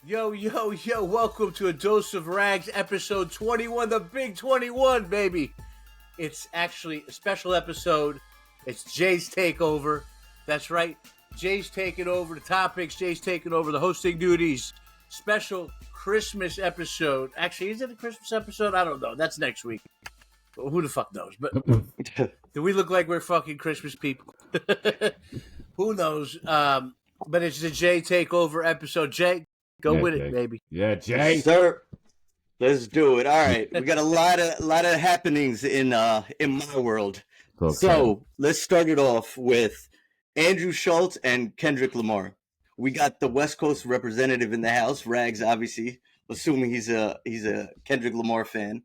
Yo, yo, yo, welcome to A Dose of Rags, episode 21, the big 21, baby. It's actually a special episode. It's Jay's Takeover. That's right. Jay's taking over the topics. Jay's taking over the hosting duties. Special Christmas episode. Actually, is it a Christmas episode? I don't know. That's next week. Well, who the fuck knows? But do we look like we're fucking Christmas people? Who knows? But it's the Jay Takeover episode. Jay, go with Jay. it, baby. Yeah, Jay. Sir, let's do it. All right, we got a lot of happenings in my world. Okay. So let's start it off with Andrew Schultz and Kendrick Lamar. We got the West Coast representative in the house, Rags, obviously, assuming he's a Kendrick Lamar fan.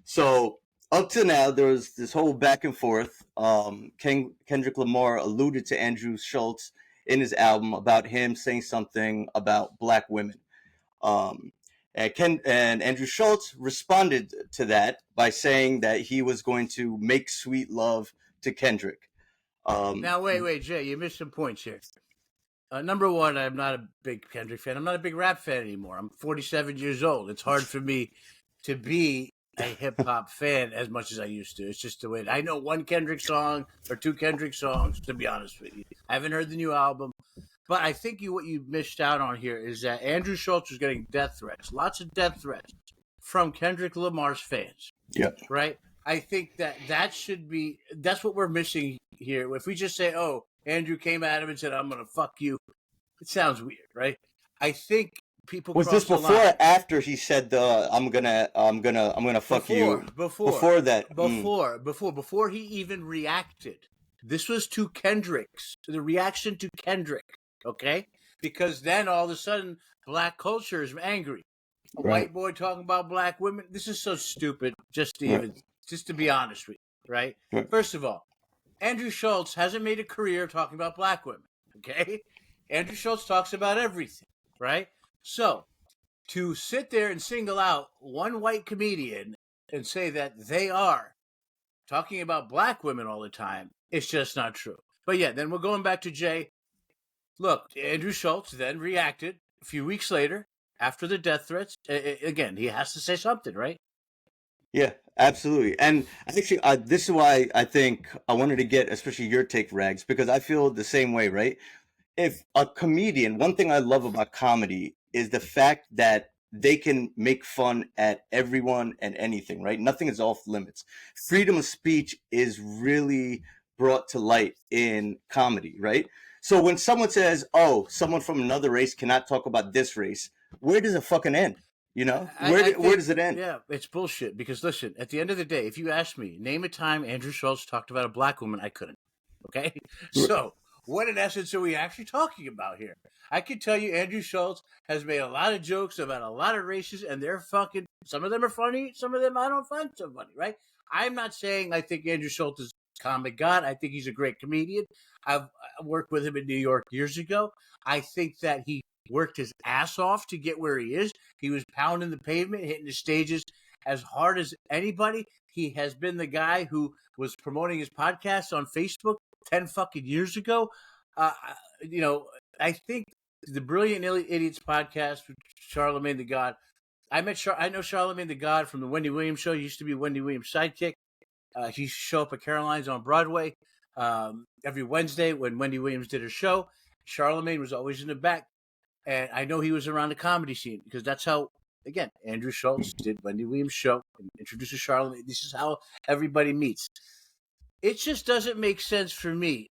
So up to now, there was this whole back and forth. Kendrick Lamar alluded to Andrew Schultz in his album about him saying something about black women. And Andrew Schultz responded to that by saying that he was going to make sweet love to Kendrick. Now, wait, Jay, you missed some points here. Number one, I'm not a big Kendrick fan. I'm not a big rap fan anymore. I'm 47 years old. It's hard for me to be a hip-hop fan as much as I used to. It's just the way I know one Kendrick song or two Kendrick songs, to be honest with you. I haven't heard the new album. But I think what you missed out on here is that Andrew Schultz was getting death threats, lots of death threats from Kendrick Lamar's fans. Yeah. Right? I think that should be, that's what we're missing here. If we just say, oh, Andrew came at him and said, I'm going to fuck you, it sounds weird, right? I think people was this before or after he said the I'm gonna fuck you? Before that. Before he even reacted. This was to Kendrick's, to the reaction to Kendrick. Okay? Because then all of a sudden, black culture is angry. A white boy talking about black women. This is so stupid, just to be honest with you, right? First of all, Andrew Schultz hasn't made a career talking about black women, okay? Andrew Schultz talks about everything, right? So, to sit there and single out one white comedian and say that they are talking about black women all the time, it's just not true. But yeah, then we're going back to Jay. Look, Andrew Schultz then reacted a few weeks later after the death threats. Again, he has to say something, right? Yeah, absolutely. And actually, this is why I think I wanted to get especially your take, Rags, because I feel the same way, right? If a comedian, one thing I love about comedy is the fact that they can make fun at everyone and anything, right? Nothing is off limits. Freedom of speech is really brought to light in comedy, right? So when someone says, oh, someone from another race cannot talk about this race, where does it fucking end? You know, where does it end? Yeah, it's bullshit. Because listen, at the end of the day, if you ask me, name a time Andrew Schultz talked about a black woman, I couldn't. Okay? So what in essence are we actually talking about here? I can tell you Andrew Schultz has made a lot of jokes about a lot of races, and they're fucking, some of them are funny, some of them I don't find so funny, right? I'm not saying I think Andrew Schultz is comic god. I think he's a great comedian. I've worked with him in New York years ago. I think that he worked his ass off to get where he is. He was pounding the pavement, hitting the stages as hard as anybody. He has been the guy who was promoting his podcast on Facebook 10 fucking years ago. I think the Brilliant Idiots podcast with Charlamagne the God. I know Charlamagne the God from the Wendy Williams show. He used to be Wendy Williams' sidekick. He used to show up at Caroline's on Broadway every Wednesday when Wendy Williams did her show. Charlamagne was always in the back. And I know he was around the comedy scene because that's how, again, Andrew Schultz did Wendy Williams' show and introduces Charlamagne. This is how everybody meets. It just doesn't make sense for me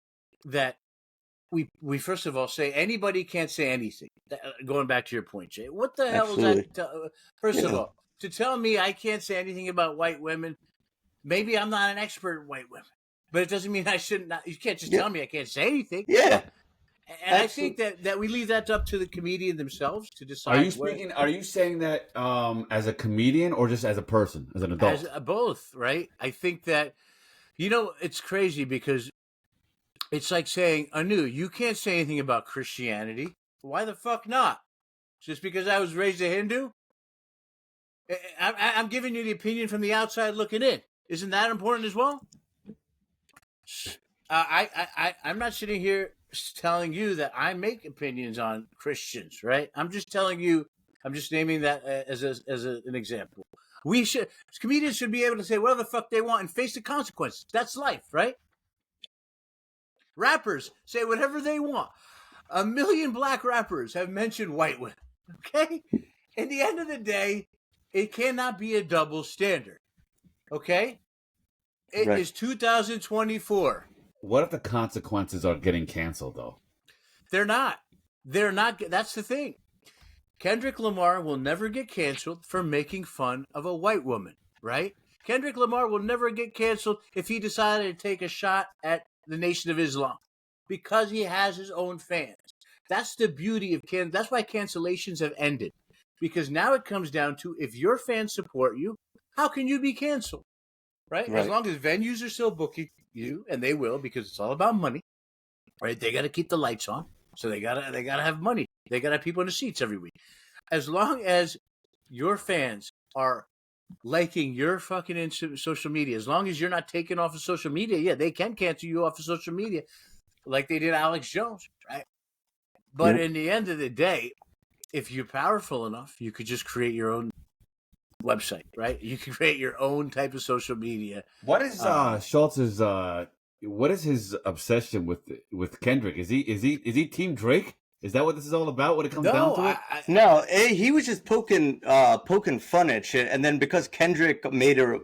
that we first of all say anybody can't say anything. Going back to your point, Jay, what the hell is that? First of all, to tell me I can't say anything about white women, maybe I'm not an expert in white women, but it doesn't mean I shouldn't. You can't just tell me I can't say anything. Yeah. And absolutely. I think that we leave that up to the comedian themselves to decide. Are you saying that as a comedian or just as a person, as an adult? As both, right? I think that, it's crazy because it's like saying, Anu, you can't say anything about Christianity. Why the fuck not? Just because I was raised a Hindu? I'm giving you the opinion from the outside looking in. Isn't that important as well? I'm not sitting here telling you that I make opinions on Christians, right? I'm just telling you I'm just naming that as an example. Comedians should be able to say whatever the fuck they want and face the consequences. That's life, right? Rappers say whatever they want. 1 million black rappers have mentioned white women. Okay? At the end of the day, it cannot be a double standard. Okay? It is 2024. What if the consequences are getting canceled, though? They're not. They're not. That's the thing. Kendrick Lamar will never get canceled for making fun of a white woman, right? Kendrick Lamar will never get canceled if he decided to take a shot at the Nation of Islam because he has his own fans. That's the beauty of that's why cancellations have ended. Because now it comes down to if your fans support you, how can you be canceled? Right? As long as venues are still booking you, and they will because it's all about money. Right? They got to keep the lights on. So they gotta have money. They gotta have people in the seats every week. As long as your fans are liking your fucking social media, as long as you're not taken off of social media, yeah, they can cancel you off of social media, like they did Alex Jones, right? But in the end of the day, if you're powerful enough, you could just create your own website, right? You can create your own type of social media. What is Schultz's? What is his obsession with Kendrick? Is he Team Drake? Is that what this is all about when it comes down to it? No, he was just poking fun at shit, and then because Kendrick made a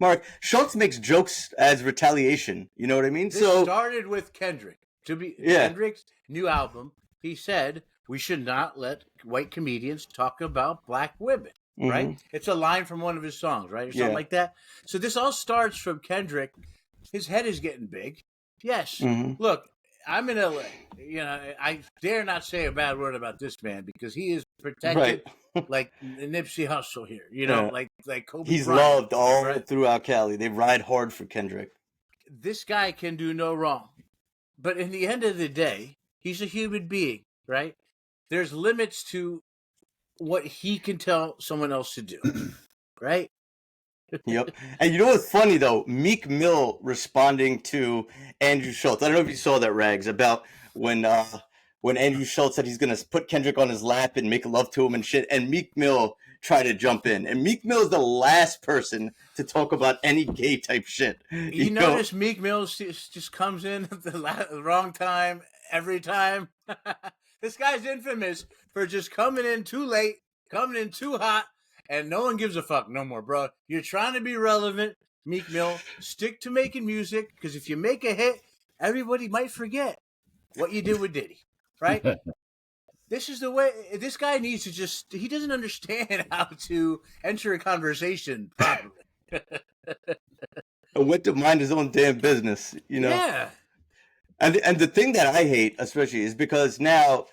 mark, Schultz makes jokes as retaliation. You know what I mean? This started with Kendrick. Kendrick's new album. He said we should not let white comedians talk about black women. Right? It's a line from one of his songs, right? Or something like that. So this all starts from Kendrick. His head is getting big. Yes. Look, I'm in LA. You know, I dare not say a bad word about this man because he is protected like Nipsey Hussle here. You know, like Kobe He's Bryant, loved all throughout Cali. They ride hard for Kendrick. This guy can do no wrong. But in the end of the day, he's a human being, right? There's limits to what he can tell someone else to do, right? Yep. And you know what's funny, though? Meek Mill responding to Andrew Schultz. I don't know if you saw that, Rags, about when Andrew Schultz said he's going to put Kendrick on his lap and make love to him and shit, and Meek Mill tried to jump in. And Meek Mill is the last person to talk about any gay type shit. You notice Meek Mill just comes in at the wrong time every time? This guy's infamous for just coming in too late, coming in too hot, and no one gives a fuck no more, bro. You're trying to be relevant, Meek Mill. Stick to making music, because if you make a hit, everybody might forget what you did with Diddy, right? This is the way. This guy needs to he doesn't understand how to enter a conversation properly. And went to mind his own damn business, you know? Yeah. And the thing that I hate, especially, is because now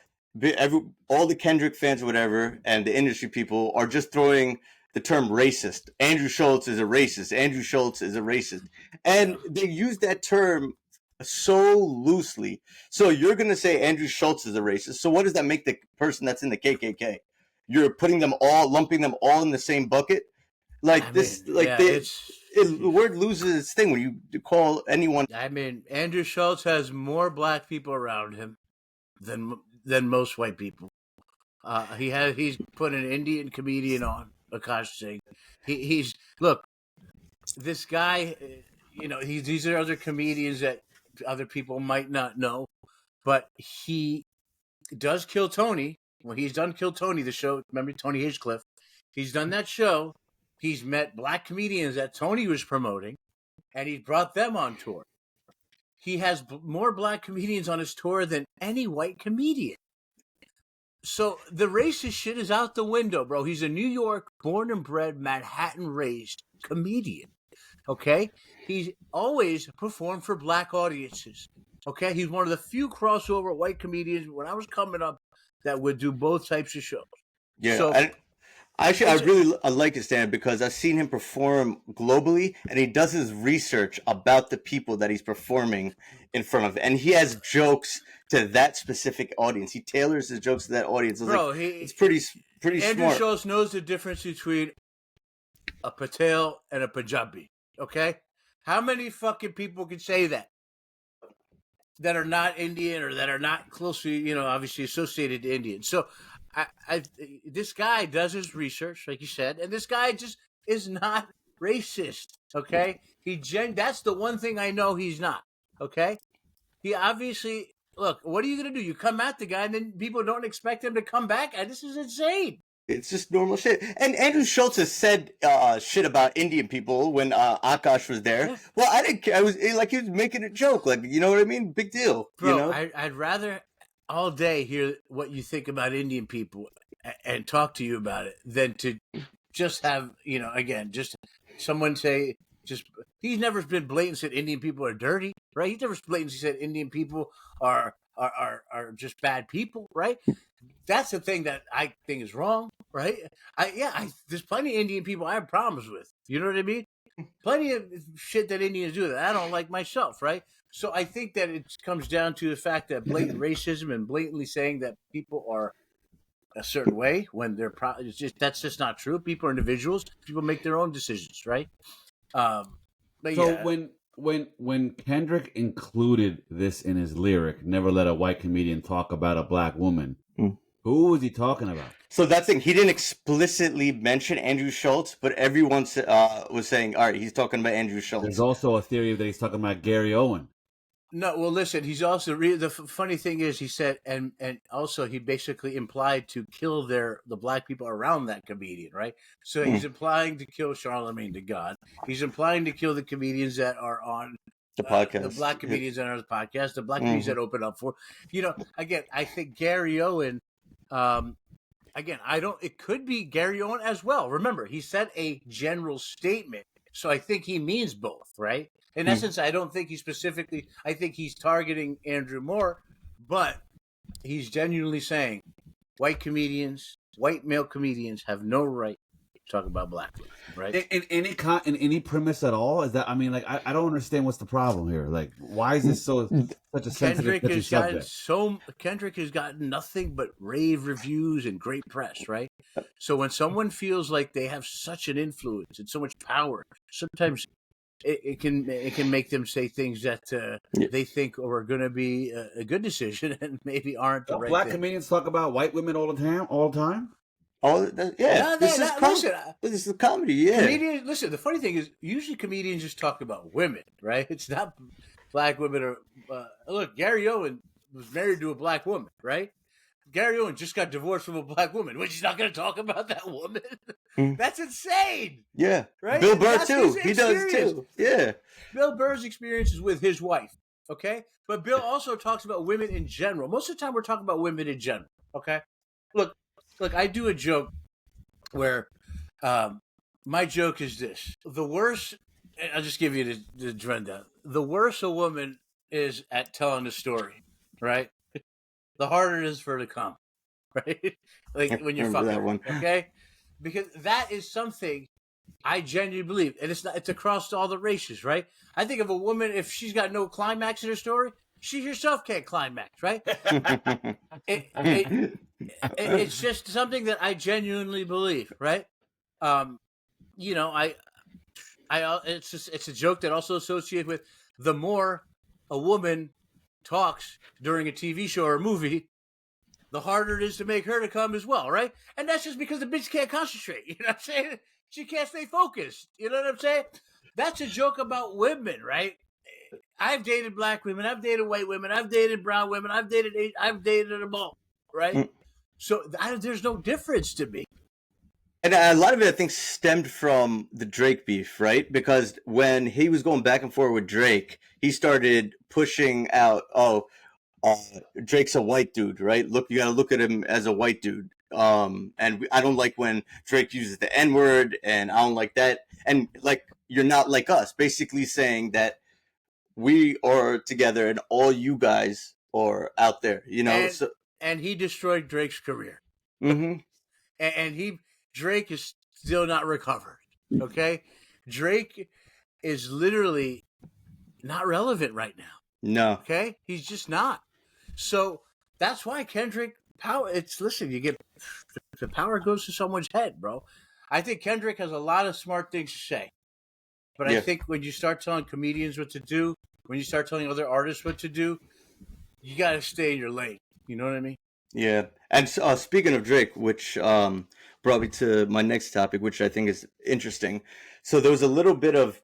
all the Kendrick fans or whatever and the industry people are just throwing the term racist. Andrew Schultz is a racist. Andrew Schultz is a racist. And they use that term so loosely. So you're going to say Andrew Schultz is a racist. So what does that make the person that's in the KKK? You're putting them all, lumping them all in the same bucket? Like the word loses its thing when you call anyone. I mean, Andrew Schultz has more black people around him than most white people. He's put an Indian comedian on Akash Singh. He's look, this guy. You know, these are other comedians that other people might not know, but he does Kill Tony. Well, he's done Kill Tony, the show. Remember Tony Hinchcliffe? He's done that show. He's met black comedians that Tony was promoting, and he brought them on tour. He has more black comedians on his tour than any white comedian. So the racist shit is out the window, bro. He's a New York born and bred, Manhattan raised comedian. Okay? He's always performed for black audiences. Okay? He's one of the few crossover white comedians when I was coming up that would do both types of shows. Yeah. So, Actually, I like his stand because I've seen him perform globally, and he does his research about the people that he's performing in front of, and he has jokes to that specific audience. He tailors his jokes to that audience. Bro, it's pretty Andrew smart. Andrew Schultz knows the difference between a Patel and a Punjabi. Okay, how many fucking people can say that are not Indian or that are not closely, obviously associated to Indian? So this guy does his research, like you said, and this guy just is not racist. Okay, that's the one thing I know he's not. Okay, he obviously look. What are you gonna do? You come at the guy, and then people don't expect him to come back. This is insane. It's just normal shit. And Andrew Schultz has said shit about Indian people when Akash was there. Yeah. Well, I didn't care. I was like, he was making a joke. Like, you know what I mean? Big deal. Bro, you know? I'd rather all day hear what you think about Indian people and talk to you about it than to just have, again, just someone say, he's never been blatant said Indian people are dirty, right? He's never blatantly said Indian people are just bad people, right? That's the thing that I think is wrong, right? There's plenty of Indian people I have problems with. You know what I mean? Plenty of shit that Indians do that I don't like myself, right? So I think that it comes down to the fact that blatant racism and blatantly saying that people are a certain way when they're that's just not true. People are individuals. People make their own decisions, right? When Kendrick included this in his lyric, "Never let a white comedian talk about a black woman," who was he talking about? So that's the thing. He didn't explicitly mention Andrew Schultz, but everyone was saying, all right, he's talking about Andrew Schultz. There's also a theory that he's talking about Gary Owen. No, well, listen. He's also the funny thing is he said, and also he basically implied to kill the black people around that comedian, right? So he's implying to kill Charlemagne the God. He's implying to kill the comedians that are on the podcast, the black comedians that are on the podcast, the black comedians that open up for. Again, I think Gary Owen. Again, it could be Gary Owen as well. Remember, he said a general statement, so I think he means both, right? In essence, I don't think I think he's targeting Andrew Moore, but he's genuinely saying white male comedians have no right to talk about black women, right? In any premise at all? Is that, I mean, like, I don't understand what's the problem here. Like, why is this such a sensitive subject? Kendrick has gotten nothing but rave reviews and great press, right? So when someone feels like they have such an influence and so much power, sometimes it can make them say things that they think are going to be a good decision and maybe aren't the right black thing. Comedians talk about white women all the time? This is comedy. Yeah. Comedians, listen, the funny thing is, usually comedians just talk about women, right? It's not black women or look. Gary Owen was married to a black woman, right? Gary Owen just got divorced from a black woman, which he's not going to talk about that woman. That's insane. Yeah, right. Bill Burr too. He does too. Yeah. Bill Burr's experience is with his wife. Okay, but Bill also talks about women in general. Most of the time, we're talking about women in general. Okay, look, I do a joke where my joke is this: the worse. I'll just give you the rundown. The worse a woman is at telling a story, right? The harder it is for her to come, right? Like when you're fucking that one. Okay? Because that is something I genuinely believe. And it's across all the races, right? I think of a woman, if she's got no climax in her story, she herself can't climax, right? It's just something that I genuinely believe, right? It's a joke that also associated with the more a woman talks during a TV show or a movie, the harder it is to make her to come as well, right? And that's just because the bitch can't concentrate. You know what I'm saying? She can't stay focused. You know what I'm saying? That's a joke about women, right? I've dated black women. I've dated white women. I've dated brown women. I've dated them all, right? So there's no difference to me. And a lot of it, I think, stemmed from the Drake beef, right? Because when he was going back and forth with Drake, he started pushing out, Drake's a white dude, right? Look, you got to look at him as a white dude. I don't like when Drake uses the N-word, and I don't like that. And, like, you're not like us, basically saying that we are together and all you guys are out there, you know? And he destroyed Drake's career. Mm-hmm. And Drake is still not recovered. Okay, Drake is literally not relevant right now. No. Okay, he's just not. So that's why Kendrick power. You get the power goes to someone's head, bro. I think Kendrick has a lot of smart things to say, but I think when you start telling comedians what to do, when you start telling other artists what to do, you got to stay in your lane. You know what I mean? Yeah. And speaking of Drake, which brought me to my next topic, which I think is interesting. So there was a little bit of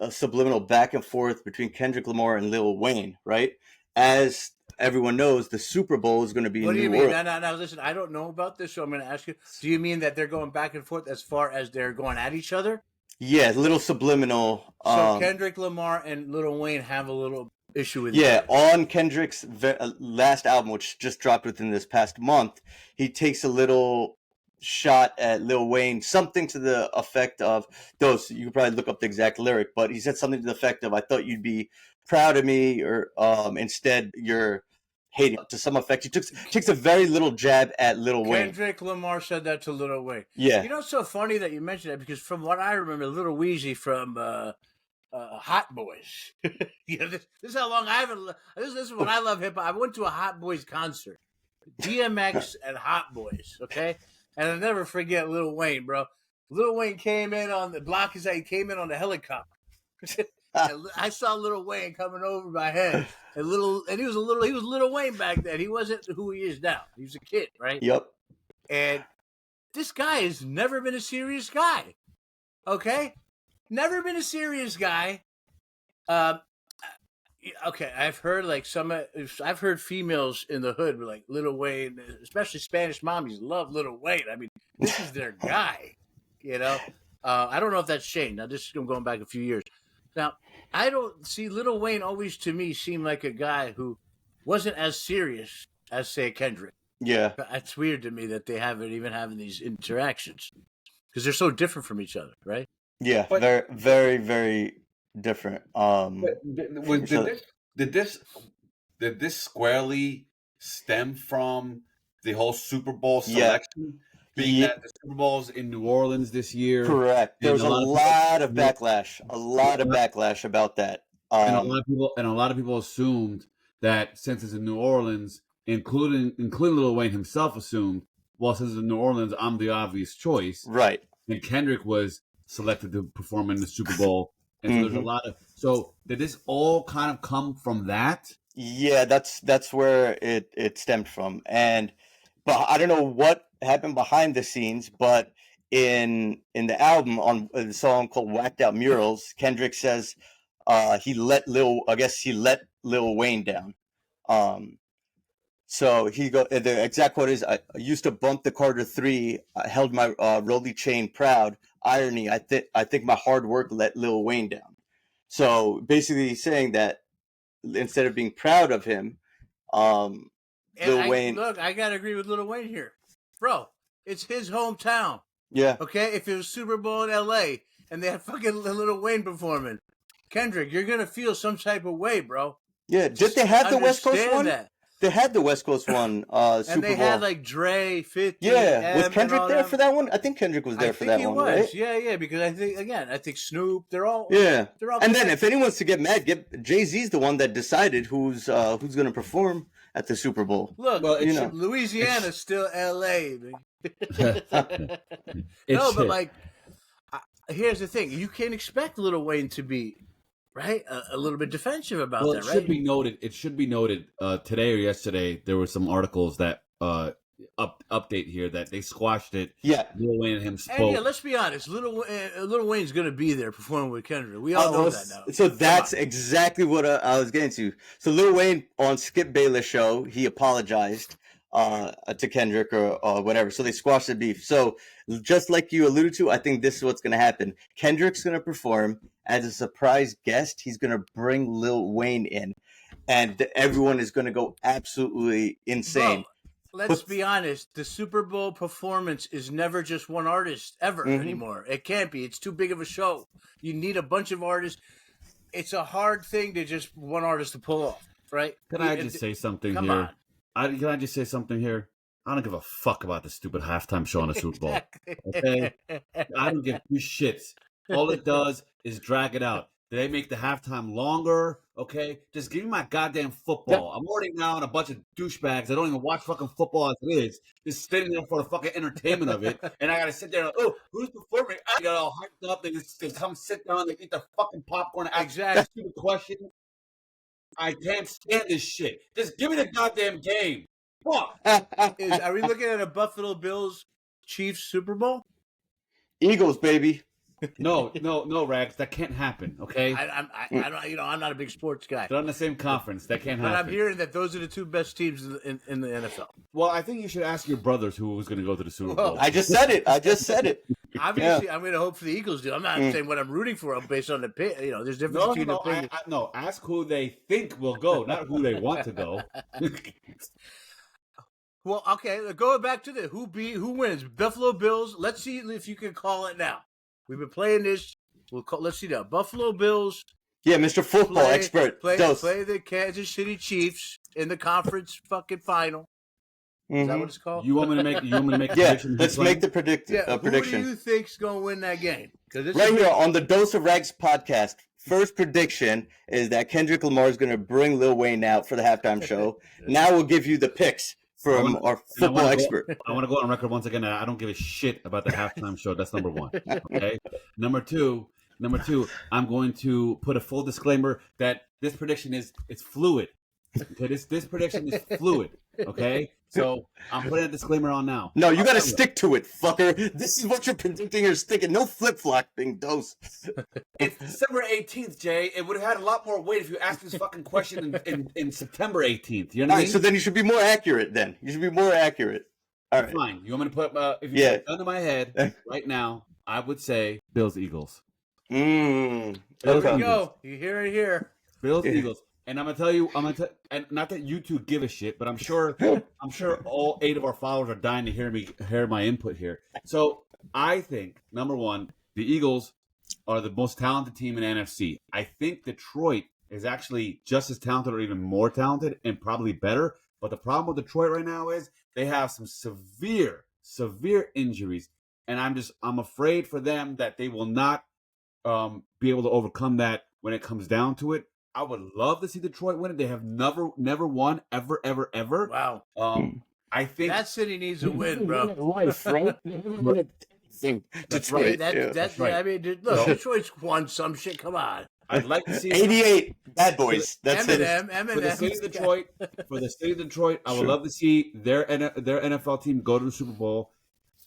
subliminal back and forth between Kendrick Lamar and Lil Wayne, right? As everyone knows, the Super Bowl is going to be What in do you New mean? Orleans. No. Listen, I don't know about this, so I'm going to ask you. Do you mean that they're going back and forth as far as they're going at each other? Yeah, little subliminal. So Kendrick Lamar and Lil Wayne have a little issue with each Yeah, other. on Kendrick's last album, which just dropped within this past month, he takes a little shot at Lil Wayne, something to the effect of those. You could probably look up the exact lyric, but he said something to the effect of, "I thought you'd be proud of me, or instead you're hating." To some effect, he takes a very little jab at Lil Wayne. Kendrick Lamar said that to Lil Wayne. Yeah, You know, it's so funny that you mentioned that because from what I remember, Lil Weezy from Hot Boys. You know, this is how long I haven't. This is when I love hip hop. I went to a Hot Boys concert, DMX and Hot Boys. Okay, and I'll never forget Lil Wayne, bro. Lil Wayne came in on the block. He came in on the helicopter. And I saw Lil Wayne coming over my head, and he was Lil Wayne back then. He wasn't who he is now. He was a kid, right? Yep. And this guy has never been a serious guy. Okay, never been a serious guy. Okay, I've heard I've heard females in the hood like Lil Wayne, especially Spanish mommies, love Lil Wayne. I mean, this is their guy. You know, I don't know if that's changed. Now, this is going back a few years. Now, I don't see Lil Wayne always to me seem like a guy who wasn't as serious as say Kendrick. Yeah. It's weird to me that they haven't even having these interactions because they're so different from each other, right? Yeah. But- very, very, very different. Did this squarely stem from the whole Super Bowl selection? Being that the Super Bowl's in New Orleans this year. Correct. There was a lot of backlash. A lot of Yeah. backlash about that. And a lot of people assumed that since it's in New Orleans, including Lil Wayne himself assumed, well, since it's in New Orleans, I'm the obvious choice. Right. And Kendrick was selected to perform in the Super Bowl. And so there's a lot of. So did this all kind of come from that? Yeah, that's where it stemmed from. But I don't know what happened behind the scenes, but in the album on the song called "Whacked Out Murals," Kendrick says he let Lil Wayne down. So the exact quote is, "I used to bump the Carter 3. I held my Rolly chain proud. Irony, I think my hard work let Lil Wayne down." So basically he's saying that instead of being proud of him, Lil Wayne. Look, I gotta agree with Lil Wayne here, bro. It's his hometown. Yeah. Okay, if it was Super Bowl in L.A. and they had fucking Lil Wayne performing, Kendrick, you're gonna feel some type of way, bro. Yeah. Did they have the West Coast one? That. They had the West Coast one. Super and they Bowl. Had like Dre, 50. Yeah. Was Kendrick there for that one? I think Kendrick was there for that one, right? Yeah, because I think Snoop. They're all. Yeah. They're all. And then if anyone's to get mad, Jay-Z's the one that decided who's going to perform at the Super Bowl. Look, Louisiana's still L.A. But like, here's the thing: you can't expect Lil Wayne to be. Right, a little bit defensive about that. Right. It should be noted. Today or yesterday, there were some articles that update here that they squashed it. Yeah, Lil Wayne and him spoke. And let's be honest. Lil Wayne's going to be there performing with Kendrick. We all know that now. So that's exactly what I was getting to. So Lil Wayne on Skip Bayless show, he apologized to Kendrick or whatever. So they squashed the beef. So just like you alluded to, I think this is what's going to happen. Kendrick's going to perform as a surprise guest. He's going to bring Lil Wayne in, and everyone is going to go absolutely insane. Bro, let's be honest. The Super Bowl performance is never just one artist ever anymore. It can't be. It's too big of a show. You need a bunch of artists. It's a hard thing to just one artist to pull off, right? Can I just say something here? Come on. Can I just say something here? I don't give a fuck about the stupid halftime show on the Super Bowl. Okay? I don't give two shits. All it does is drag it out. Do they make the halftime longer? Okay? Just give me my goddamn football. I'm already now on a bunch of douchebags that don't even watch fucking football as it is. Just sitting there for the fucking entertainment of it. And I gotta sit there and, who's performing? I got all hyped up. They come sit down, they eat the fucking popcorn. Exactly. Stupid question. I can't stand this shit. Just give me the goddamn game. fuck. Are we looking at a Buffalo Bills Chiefs Super Bowl? Eagles, baby. No, Rags. That can't happen. Okay. I don't. I'm not a big sports guy. They're on the same conference. That can't But happen. I'm hearing that those are the two best teams in the NFL. Well, I think you should ask your brothers who was going to go to the Super Bowl. Well, I just said it. Obviously, I'm going to hope for the Eagles do. I'm not saying what I'm rooting for based on the pick. You know, there's difference between opinions. No, ask who they think will go, not who they want to go. Well, okay, going back to the who wins. Buffalo Bills. Let's see if you can call it now. We've been playing this. Let's see now. Buffalo Bills. Yeah, Mr. Football expert. Play the Kansas City Chiefs in the conference fucking final. Is that what it's called? You want me to make a prediction? Let's make the prediction. Who do you think's going to win that game? Right here on the Dose of Rags podcast, first prediction is that Kendrick Lamar is going to bring Lil Wayne out for the halftime show. Now we'll give you the picks from our football expert. I want to go on record once again. I don't give a shit about the halftime show. That's number one. Okay. Number two, I'm going to put a full disclaimer that this prediction it's fluid. Okay, this prediction is fluid. Okay, so I'm putting a disclaimer on now. No, you got to stick to it, fucker. This is what you're predicting. You're sticking. No flip-flopping, Dose. It's December 18th, Jay. It would have had a lot more weight if you asked this fucking question in September 18th. You know what I mean? So then you should be more accurate. All right. Fine. You want me to put if you put a gun to my head right now? I would say Bills Eagles. There we go. You hear it here. Bills Eagles. And I'm gonna tell you, and not that you two give a shit, but I'm sure all 8 of our followers are dying to hear my input here. So I think number one, the Eagles are the most talented team in NFC. I think Detroit is actually just as talented or even more talented and probably better. But the problem with Detroit right now is they have some severe injuries, and I'm afraid for them that they will not be able to overcome that when it comes down to it. I would love to see Detroit win it. They have never won ever. Wow. I think that city needs a win, bro. Life, right? Detroit. That's right. I mean, look, Detroit's won some shit. Come on. I'd like to see 88 Bad Boys. That's Eminem. For the city of Detroit, I would love to see their NFL team go to the Super Bowl.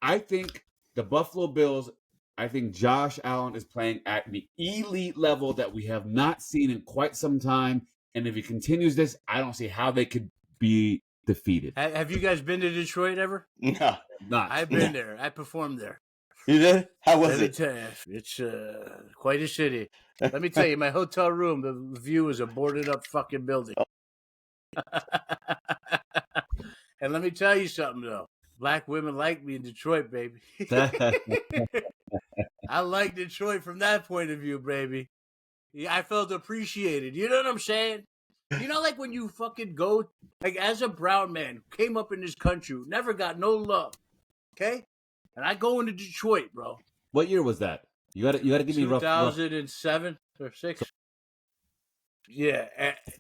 I think the Buffalo Bills. I think Josh Allen is playing at the elite level that we have not seen in quite some time. And if he continues this, I don't see how they could be defeated. Have you guys been to Detroit ever? No. Not. I've been there. I performed there. You did? How was it? It's quite a city. Let me tell you, my hotel room, the view is a boarded up fucking building. And let me tell you something, though. Black women like me in Detroit, baby. I like Detroit from that point of view, baby. I felt appreciated. You know what I'm saying? You know, like when you fucking go, like as a brown man, came up in this country, never got no love, okay? And I go into Detroit, bro. What year was that? You got to give me rough. 2007 or 6. Yeah,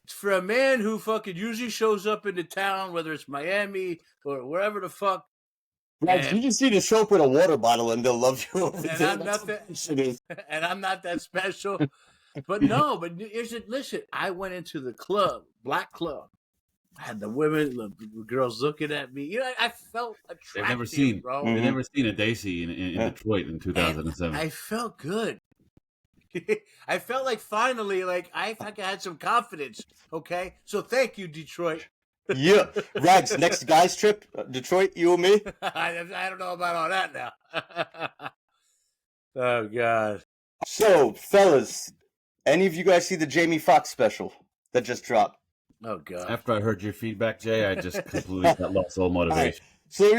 for a man who fucking usually shows up in the town, whether it's Miami or wherever the fuck. Right, you just need to show up with a water bottle and they'll love you. And I'm not that special. But no, listen, I went into the club, black club. I had the women, the girls looking at me. You know, I felt attractive, They've never seen, bro. They've never seen a Daisy in Detroit in 2007. I felt good. I felt like finally, like I fucking had some confidence. Okay, so thank you, Detroit. Yeah, Rags. Next guys trip, Detroit. You and me. I don't know about all that now. Oh God. So, fellas, any of you guys see the Jamie Foxx special that just dropped? Oh God. After I heard your feedback, Jay, I just completely lost all motivation. So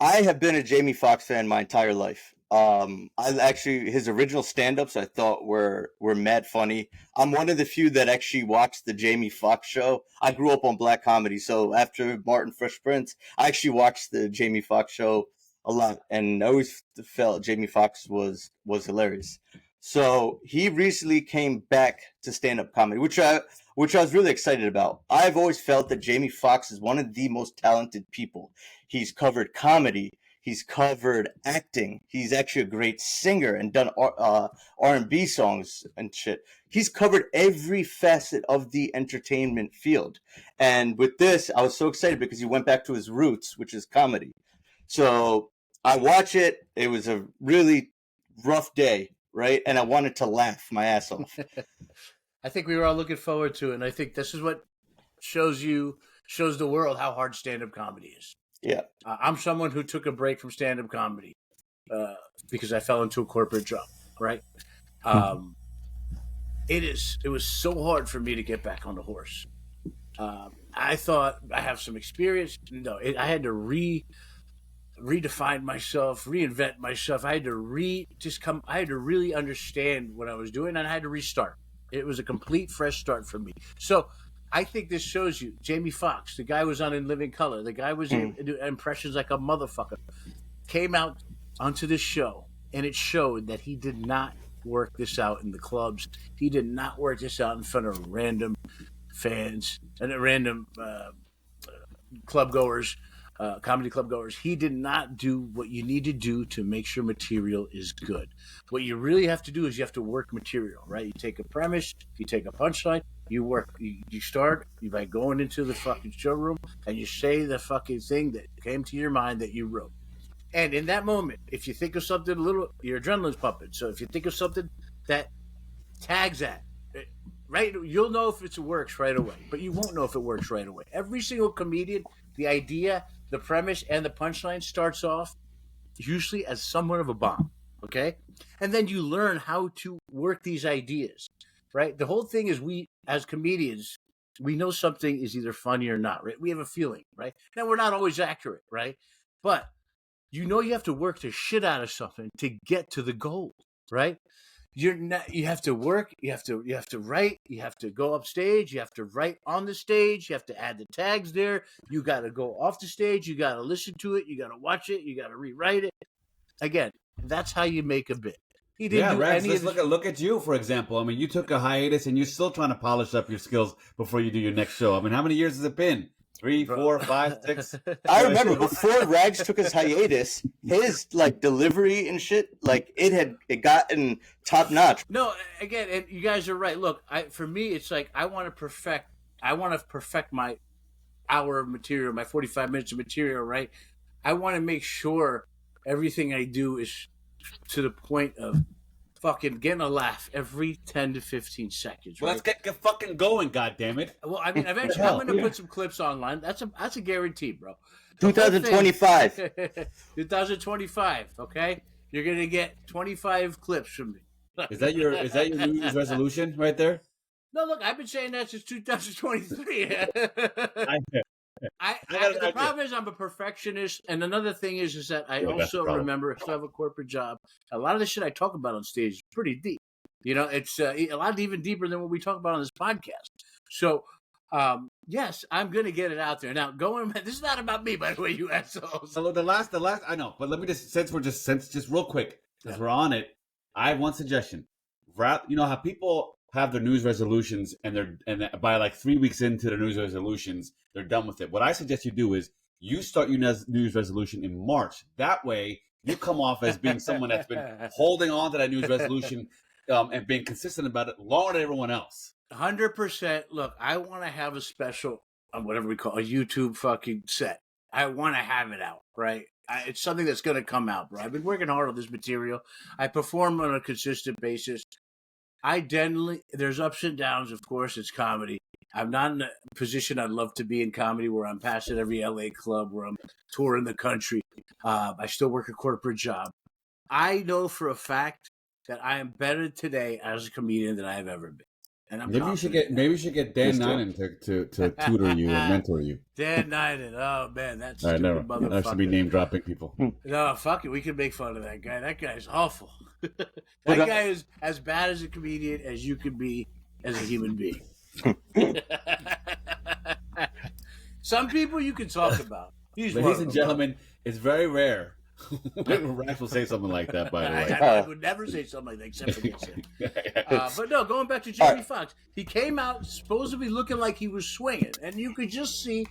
I have been a Jamie Foxx fan my entire life. His original stand-ups I thought were mad funny. I'm one of the few that actually watched the Jamie Foxx show. I grew up on black comedy, so after Martin Fresh Prince, I actually watched the Jamie Foxx show a lot, and I always felt Jamie Foxx was hilarious. So he recently came back to stand-up comedy, which I was really excited about. I've always felt that Jamie Foxx is one of the most talented people. He's covered comedy. He's covered acting. He's actually a great singer and done R&B songs and shit. He's covered every facet of the entertainment field. And with this, I was so excited because he went back to his roots, which is comedy. So I watch it. It was a really rough day, right? And I wanted to laugh my ass off. I think we were all looking forward to it, and I think this is what shows the world how hard stand-up comedy is. Yeah. I'm someone who took a break from stand-up comedy because I fell into a corporate job, right? It was so hard for me to get back on the horse. I thought I have some experience. No, I had to redefine myself, reinvent myself. I had to really understand what I was doing, and I had to restart. It was a complete fresh start for me. So I think this shows you Jamie Foxx, the guy was on In Living Color, the guy was in impressions like a motherfucker, came out onto this show, and it showed that he did not work this out in the clubs. He did not work this out in front of random fans and random club goers. Comedy club goers. He did not do what you need to do to make sure material is good. What you really have to do is you have to work material, right? You take a premise, you take a punchline, you work. You start by going into the fucking showroom and you say the fucking thing that came to your mind that you wrote. And in that moment, if you think of something a little, your adrenaline's pumping. So if you think of something that tags that, right, you'll know if it works right away, but you won't know if it works right away. Every single comedian, the idea, the premise, and the punchline starts off usually as somewhat of a bomb, okay? And then you learn how to work these ideas, right? The whole thing is we, as comedians, we know something is either funny or not, right? We have a feeling, right? Now, we're not always accurate, right? But you know you have to work the shit out of something to get to the goal, right? You have to work, you have to write, you have to go up stage, you have to write on the stage, you have to add the tags there, you got to go off the stage, you got to listen to it, you got to watch it, you got to rewrite it. Again, that's how you make a bit. He didn't do Rex, any let's look at you, for example. I mean, you took a hiatus and you're still trying to polish up your skills before you do your next show. I mean, how many years has it been? 3, 4, 5, 6? I remember before Rags took his hiatus, his like delivery and shit, like it gotten top notch. No, again, and you guys are right. Look, for me, it's like I want to perfect my hour of material, my 45 minutes of material, right? I want to make sure everything I do is to the point of fucking getting a laugh every 10 to 15 seconds. Right? Well, let's get fucking going, goddammit. Well, I mean, eventually I'm going to put some clips online. That's a guarantee, bro. 2025. 2025, okay? You're going to get 25 clips from me. Is that your New Year's resolution right there? No, look, I've been saying that since 2023. The problem is I'm a perfectionist, and another thing is that I also remember I still have a corporate job. A lot of the shit I talk about on stage is pretty deep. You know, it's a lot even deeper than what we talk about on this podcast. So, yes, I'm going to get it out there. Now, this is not about me, by the way, you assholes. So the last, I know, but let me just, since real quick, since we're on it, I have one suggestion. You know how people have their New Year's resolutions and by like 3 weeks into their New Year's resolutions, they're done with it. What I suggest you do is you start your New Year's resolution in March. That way you come off as being someone that's been holding on to that New Year's resolution and being consistent about it longer than everyone else. 100%. Look, I want to have a special, whatever we call a YouTube fucking set. I want to have it out, right? It's something that's going to come out, bro. I've been working hard on this material. I perform on a consistent basis. There's ups and downs, of course, it's comedy. I'm not in a position I'd love to be in comedy where I'm passing every LA club, where I'm touring the country. I still work a corporate job. I know for a fact that I am better today as a comedian than I have ever been. And maybe you should get Dan Ninen to tutor you and mentor you. Dan Ninen, oh man, that's stupid motherfucker. That should be name dropping people. No, fuck it, we can make fun of that guy. That guy's awful. That guy is as bad as a comedian as you can be as a human being. Some people you can talk about. Ladies and gentlemen, it's very rare. Rax will say something like that, by the way. I would never say something like that except against him. But no, going back to Jamie Foxx, he came out supposedly looking like he was swinging, and you could just see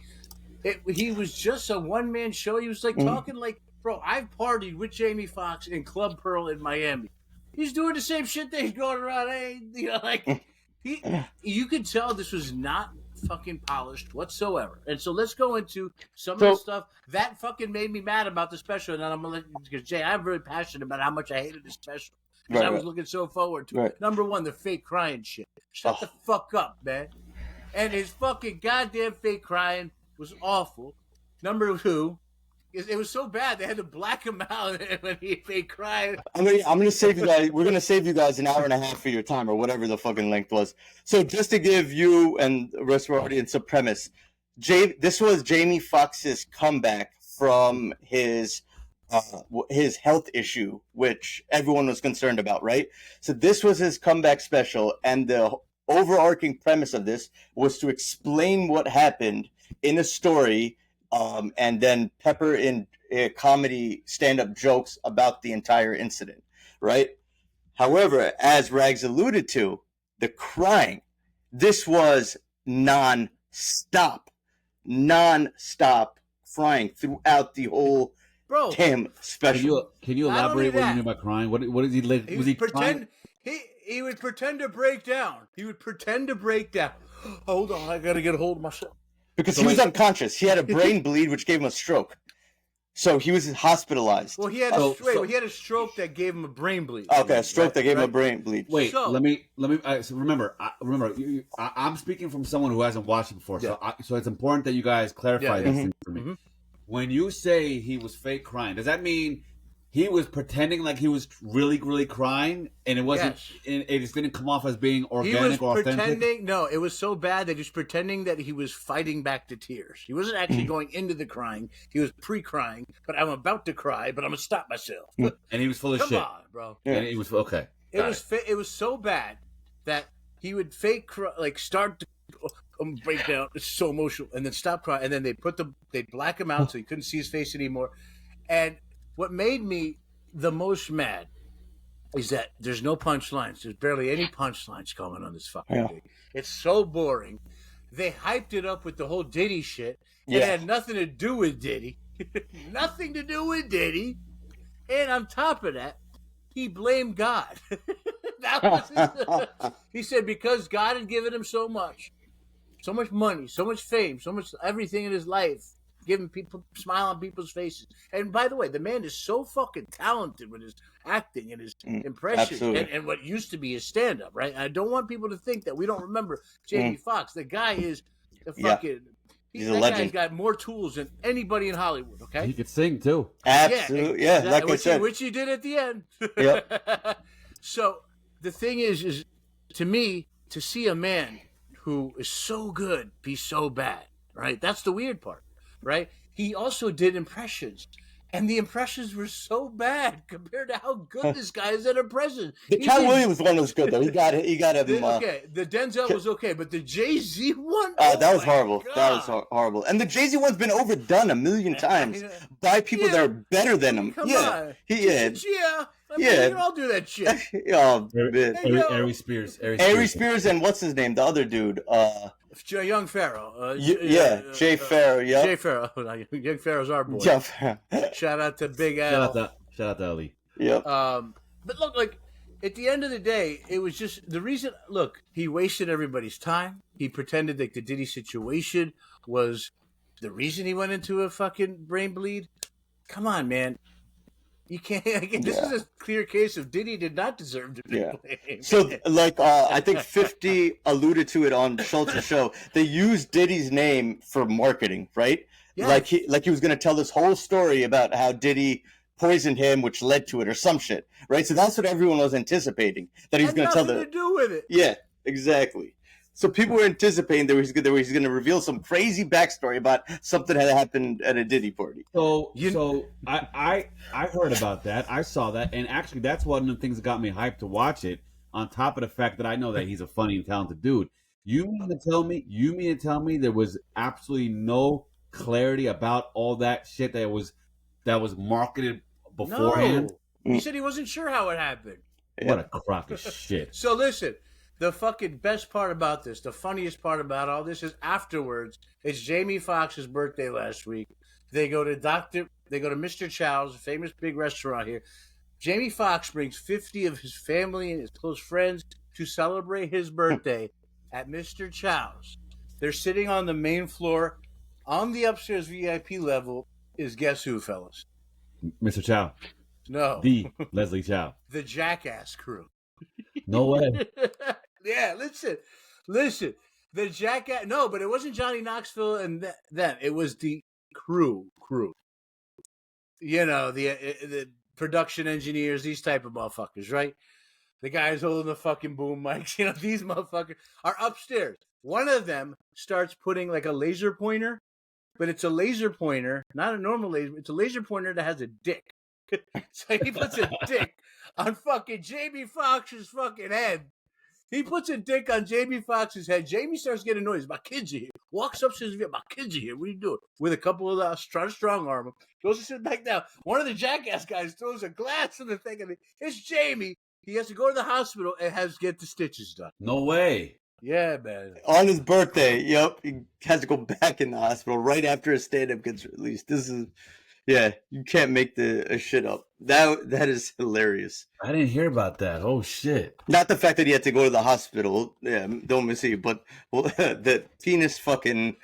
he was just a one-man show. He was like talking like Bro, I've partied with Jamie Foxx in Club Pearl in Miami. He's doing the same shit that he's going around. Hey, you know, like you could tell this was not fucking polished whatsoever. And so let's go into some of the stuff that fucking made me mad about the special. And then I'm gonna let you, because Jay, I'm very passionate about how much I hated the special because I was looking so forward to it. Number one, the fake crying shit. Shut the fuck up, man. And his fucking goddamn fake crying was awful. Number two, it was so bad they had to black him out when they cried. I'm gonna save you guys. We're gonna save you guys an hour and a half of your time or whatever the fucking length was. So just to give you and the rest of our audience a premise, this was Jamie Foxx's comeback from his health issue, which everyone was concerned about, right? So this was his comeback special, and the overarching premise of this was to explain what happened in a story. And then pepper in comedy stand-up jokes about the entire incident, right? However, as Rags alluded to, the crying, this was non-stop crying throughout the whole damn special. Can you elaborate what you mean by crying? What is he like? Was he pretend? He would pretend to break down. Hold on, I gotta get a hold of myself. Because he was unconscious. He had a brain bleed, which gave him a stroke. So he was hospitalized. Well, he had he had a stroke that gave him a brain bleed. Okay, a stroke that gave him a brain bleed. Wait, so, let me. So remember, I'm speaking from someone who hasn't watched it before, so it's important that you guys clarify this thing for me. Mm-hmm. When you say he was fake crying, does that mean he was pretending like he was really, really crying, and it wasn't? Yes. It just didn't come off as being organic or authentic? No, it was so bad that he was pretending that he was fighting back the tears. He wasn't actually going into the crying. He was pre-crying, but I'm about to cry, but I'm going to stop myself. And he was full of shit. Come on, bro. Yeah. And it was, okay. It was so bad that he would fake cry, like start to break down. It's so emotional. And then stop crying. And then they black him out so he couldn't see his face anymore. And what made me the most mad is that there's no punchlines. There's barely any punchlines coming on this fucking thing. It's so boring. They hyped it up with the whole Diddy shit. It had nothing to do with Diddy. Nothing to do with Diddy. And on top of that, he blamed God. He said because God had given him so much money, so much fame, so much everything in his life, giving people, smile on people's faces. And by the way, the man is so fucking talented with his acting and his impression and what used to be his stand-up, right? I don't want people to think that we don't remember Jamie Foxx. The guy is the fucking... He's a legend. Guy's got more tools than anybody in Hollywood, okay? He could sing, too. Absolutely, exactly. Like I said. Which he did at the end. Yep. So the thing is to me, to see a man who is so good be so bad, right? That's the weird part. Right? He also did impressions, and the impressions were so bad compared to how good this guy is at impressions. The Cat Williams one was good though. He got him. The Denzel was okay, but the Jay-Z one, that was horrible. God. That was horrible. And the Jay-Z one's been overdone a million times by people that are better than him. Come on. I mean, we can all do that shit. Ari Spears. Ari Spears and what's his name? The other dude. Young Pharaoh. Jay Pharoah. Yeah. Jay Pharoah. Young Pharaoh's our boy. Shout out to Big Al. Shout out to Ali. Yep. But look, like at the end of the day, it was just the reason. Look, he wasted everybody's time. He pretended that the Diddy situation was the reason he went into a fucking brain bleed. Come on, man. You can't. This is a clear case of Diddy did not deserve to be blamed. So, like, I think 50 alluded to it on Schultz's show. They used Diddy's name for marketing, right? Yeah. Like he was going to tell this whole story about how Diddy poisoned him, which led to it, or some shit, right? So that's what everyone was anticipating, that he was going to tell to do with it. Yeah, exactly. So people were anticipating that he's going to reveal some crazy backstory about something that happened at a Diddy party. So I heard about that. I saw that, and actually that's one of the things that got me hyped to watch it. On top of the fact that I know that he's a funny and talented dude. You mean to tell me there was absolutely no clarity about all that shit that was marketed beforehand? No. He said he wasn't sure how it happened. What a crock of shit. So listen. The fucking best part about this, the funniest part about all this is afterwards. It's Jamie Foxx's birthday last week. They go to Mr. Chow's, a famous big restaurant here. Jamie Foxx brings 50 of his family and his close friends to celebrate his birthday at Mr. Chow's. They're sitting on the main floor. On the upstairs VIP level is guess who, fellas? Mr. Chow. No. The Leslie Chow. The Jackass crew. No way. Yeah, listen. The Jackass. No, but it wasn't Johnny Knoxville and them. It was the crew. You know, the production engineers, these type of motherfuckers, right? The guys holding the fucking boom mics. You know, these motherfuckers are upstairs. One of them starts putting like a laser pointer, but it's a laser pointer, not a normal laser. It's a laser pointer that has a dick. So he puts a dick on fucking Jamie Foxx's fucking head. He puts a dick on Jamie Foxx's head. Jamie starts getting annoyed. My kids are here. Walks upstairs. My kids are here. What are you doing? With a couple of trying to strong arm him. Goes to sit back down. One of the Jackass guys throws a glass in the thing. And it's Jamie. He has to go to the hospital and has to get the stitches done. No way. Yeah, man. On his birthday, yep, he has to go back in the hospital right after his stand-up gets released. This is, yeah, you can't make the shit up. That is hilarious. I didn't hear about that. Oh shit. Not the fact that he had to go to the hospital. Yeah, don't miss it. But the penis fucking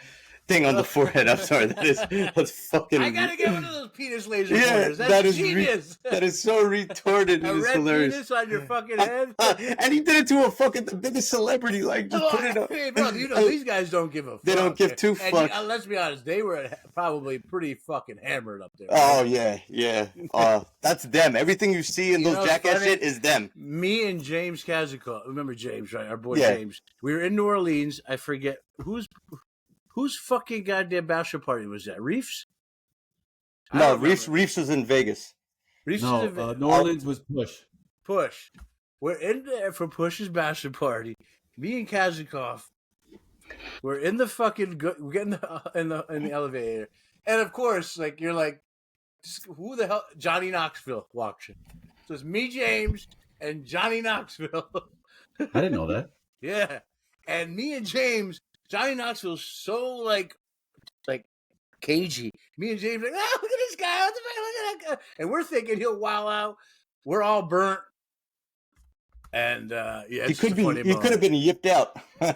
thing on the forehead. I'm sorry. That's fucking. I gotta get one of those penis laser pointers. That's that is genius. That is so retarded. A It is red hilarious. penis on your fucking head. And he did it to the biggest celebrity. Like, just put it up. Hey, bro, you know these guys don't give a fuck. They don't give two fucks. Let's be honest, they were probably pretty fucking hammered up there. Oh yeah. That's them. Everything you see in those Jackass shit is them. Me and James Kazakoff, remember James, right? Our boy Yeah. James. We were in New Orleans. I forget whose fucking goddamn bachelor party was that? Reefs? No, Reefs was in Vegas. Reefs No, was in New Orleans was Push. We're in there for Push's bachelor party. Me and Kazakoff. We're in the fucking we're getting in the elevator, and of course, like you're like, who the hell? Johnny Knoxville walks in. So it's me, James, and Johnny Knoxville. I didn't know that. Yeah, and me and James, Johnny Knoxville's so like cagey. Me and James like, oh, look at this guy! Look at that guy! And we're thinking he'll wow out. We're all burnt. And he could have been yipped out.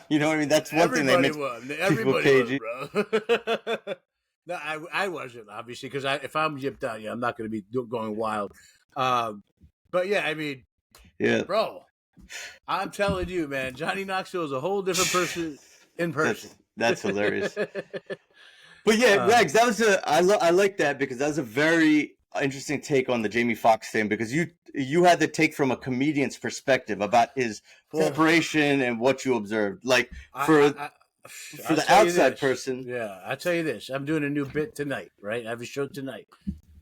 You know what I mean? That's one thing that makes everybody was, bro. No, I wasn't, obviously, because if I'm yipped out, I'm not going to be going wild. But yeah, I mean, bro, I'm telling you, man, Johnny Knoxville is a whole different person in person. That's hilarious. But yeah, Rags, that was I like that because that was a very interesting take on the Jamie Foxx thing because you had to take from a comedian's perspective about his preparation and what you observed. Like for the outside person. Yeah, I'll tell you this. I'm doing a new bit tonight, right? I have a show tonight.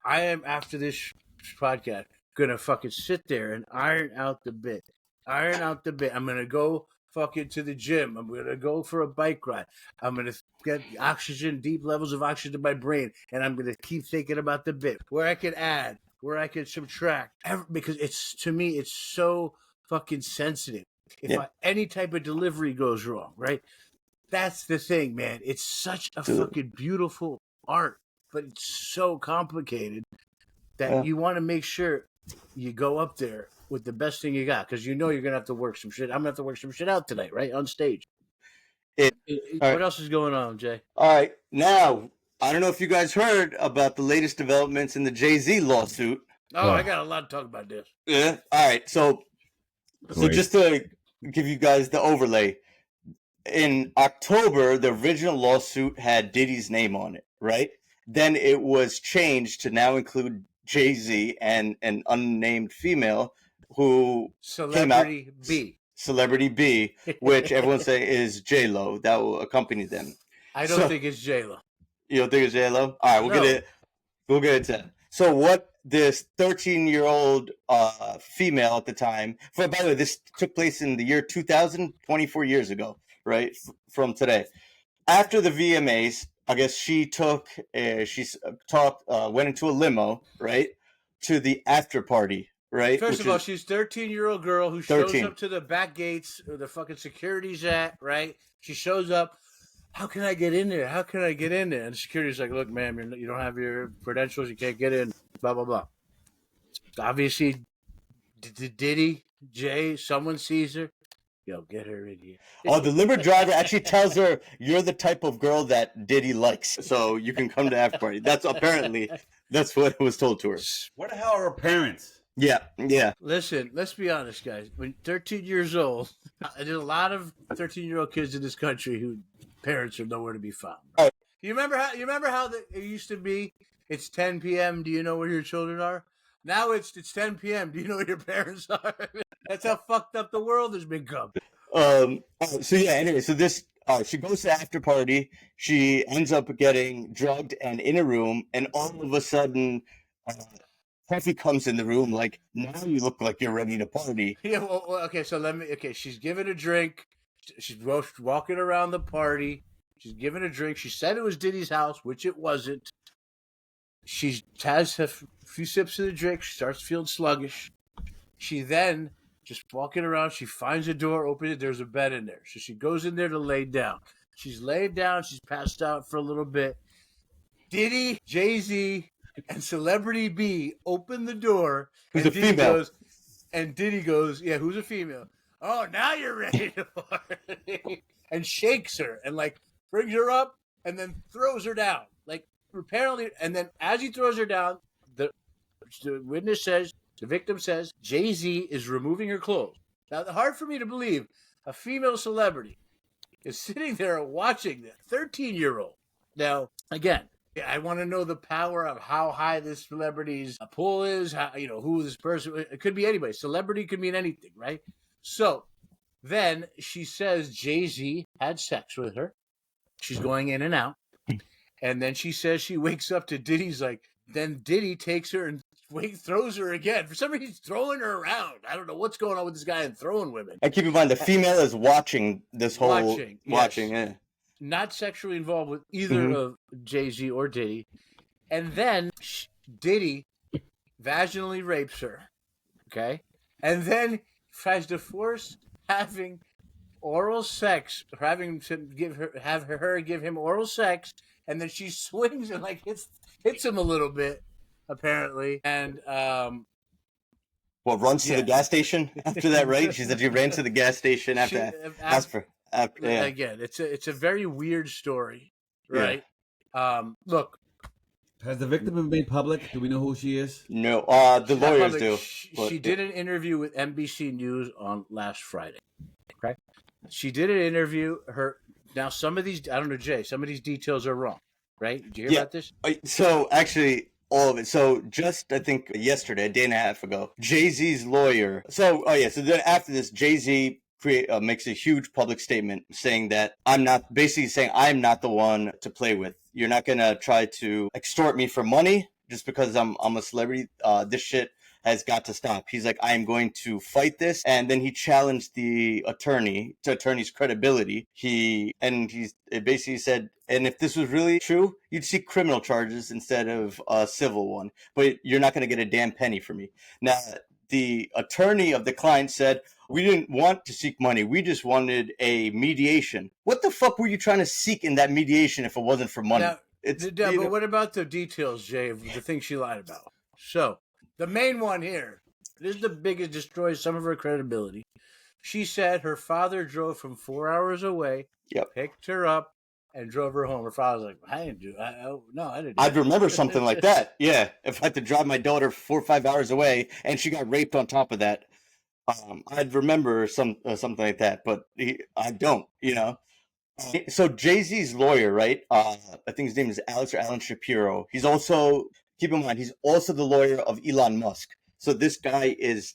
I am, after this podcast, gonna fucking sit there and iron out the bit. I'm gonna go fucking to the gym. I'm gonna go for a bike ride. I'm gonna get deep levels of oxygen to my brain, and I'm gonna keep thinking about the bit where I can add, where I can subtract, because to me it's so fucking sensitive. If any type of delivery goes wrong, right? That's the thing, man. It's such a fucking beautiful art, but it's so complicated that you want to make sure you go up there with the best thing you got, because you're gonna have to work some shit. I'm gonna have to work some shit out tonight, right, on stage. What else is going on, Jay? All right, now I don't know if you guys heard about the latest developments in the Jay-Z lawsuit. I got a lot to talk about this. Yeah. All right. So just to give you guys the overlay, in October, the original lawsuit had Diddy's name on it, right? Then it was changed to now include Jay-Z and an unnamed female who Celebrity B, which everyone say is J-Lo that will accompany them. I don't think it's J-Lo. You don't think it's J-Lo? All right, we'll get it to that. So what this 13-year-old female at the time, by the way, this took place in the year 2000, 24 years ago, right, from today. After the VMAs, I guess she went into a limo, right, to the after party, right? First of all, she's 13-year-old girl who shows up to the back gates where the fucking security's at, right? She shows up. how can I get in there? How can I get in there? And security's like, look, ma'am, you don't have your credentials. You can't get in. Blah, blah, blah. Obviously, Diddy, Jay, someone sees her. Yo, get her in here. Oh, the Limber driver actually tells her, you're the type of girl that Diddy likes, so you can come to after party. That's what was told to her. Where the hell are her parents? Yeah. Listen, let's be honest, guys. When 13 years old, there's a lot of 13-year-old kids in this country whose parents are nowhere to be found. Oh. You remember how it used to be? It's 10 p.m. Do you know where your children are? Now it's 10 p.m. Do you know where your parents are? That's how fucked up the world has become. So yeah. Anyway, so this she goes to the after party. She ends up getting drugged and in a room, and all of a sudden, Puffy comes in the room like, now you look like you're ready to party. Yeah. Well, okay. So Okay. She's given a drink. She's walking around the party. She's given a drink. She said it was Diddy's house, which it wasn't. She has a few sips of the drink. She starts feeling sluggish. She then, just walking around, she finds a door, opens it. There's a bed in there. So she goes in there to lay down. She's laid down. She's passed out for a little bit. Diddy, Jay-Z, and Celebrity B open the door. Who's a female? Diddy goes, yeah, who's a female? Oh, now you're ready to party. And shakes her and brings her up and then throws her down. Apparently, and then as he throws her down, the witness says, the victim says, Jay-Z is removing her clothes. Now, hard for me to believe a female celebrity is sitting there watching the 13-year-old. Now, again, I want to know the power of how high this celebrity's pull is, who this person, it could be anybody. Celebrity could mean anything, right? So then she says Jay-Z had sex with her. She's going in and out. And then she says she wakes up to Diddy's then Diddy takes her and throws her again. For some reason, he's throwing her around. I don't know what's going on with this guy and throwing women. And keep in mind, the female is watching this whole... Watching, yeah. Not sexually involved with either of Jay-Z or Diddy. And then Diddy vaginally rapes her. Okay? And then tries to force having oral sex, having to have her give him oral sex. And then she swings and hits him a little bit, apparently. And runs to the gas station after that, right? She said she ran to the gas station after. Again, it's a very weird story, right? Yeah. Look, has the victim been made public? Do we know who she is? No, the lawyers do. She did an interview with NBC News on last Friday. Okay, she did an interview. Now, some of these, I don't know, Jay, some of these details are wrong, right? Did you hear about this? So, actually, all of it. So, just, I think, yesterday, a day and a half ago, Jay-Z's lawyer. So then after this, Jay-Z makes a huge public statement saying that I'm not the one to play with. You're not going to try to extort me for money just because I'm a celebrity. This shit has got to stop. He's like, I am going to fight this. And then he challenged the attorney's credibility. He basically said, and if this was really true, you'd see criminal charges instead of a civil one. But you're not going to get a damn penny from me. Now, the attorney of the client said, we didn't want to seek money. We just wanted a mediation. What the fuck were you trying to seek in that mediation if it wasn't for money? But what about the details, Jay, of the things she lied about? So, the main one here, this is the biggest, destroys some of her credibility. She said her father drove from 4 hours away, picked her up, and drove her home. Her father's like, I didn't do it. I didn't. I'd remember something like that. Yeah, if I had to drive my daughter 4 or 5 hours away and she got raped on top of that, I'd remember something like that. But I don't, So Jay-Z's lawyer, right? I think his name is Alex or Alan Shapiro. He's also, keep in mind, he's also the lawyer of Elon Musk. So this guy is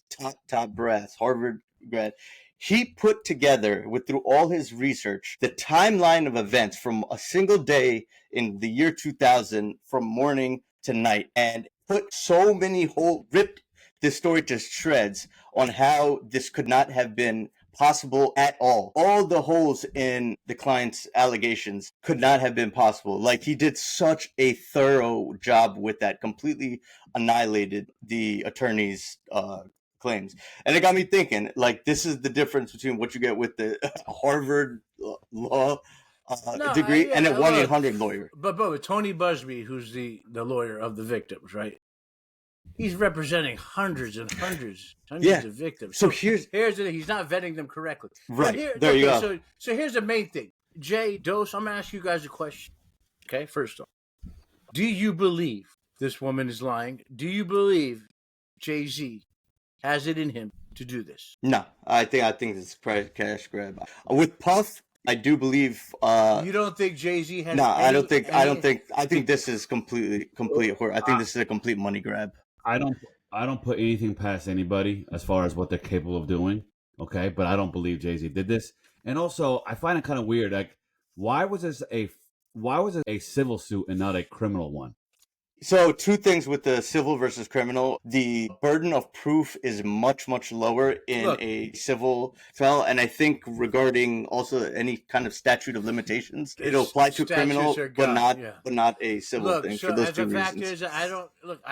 top brass, Harvard grad. He put together, through all his research, the timeline of events from a single day in the year 2000, from morning to night, and put so many ripped this story to shreds on how this could not have been possible at all. All the holes in the client's allegations could not have been possible. He did such a thorough job with that, completely annihilated the attorney's claims. And it got me thinking, this is the difference between what you get with the Harvard law degree and a 1-800 lawyer. But Tony Busby, who's the lawyer of the victims, right? He's representing hundreds and hundreds of victims. So here's the thing. He's not vetting them correctly. Right. There you go. So here's the main thing. Jay, Dose, I'm going to ask you guys a question. Okay, first off. Do you believe this woman is lying? Do you believe Jay-Z has it in him to do this? No, I think it's a cash grab. With Puff, I do believe. You don't think Jay-Z has? No, I don't think. I think this is complete. I think this is a complete money grab. I don't put anything past anybody as far as what they're capable of doing. Okay, but I don't believe Jay-Z did this. And also, I find it kind of weird. Like, why was this a civil suit and not a criminal one? So, two things with the civil versus criminal. The burden of proof is much, much lower in a civil trial. And I think regarding also any kind of statute of limitations, it'll apply to criminal, but not a civil thing for those two reasons. Is, I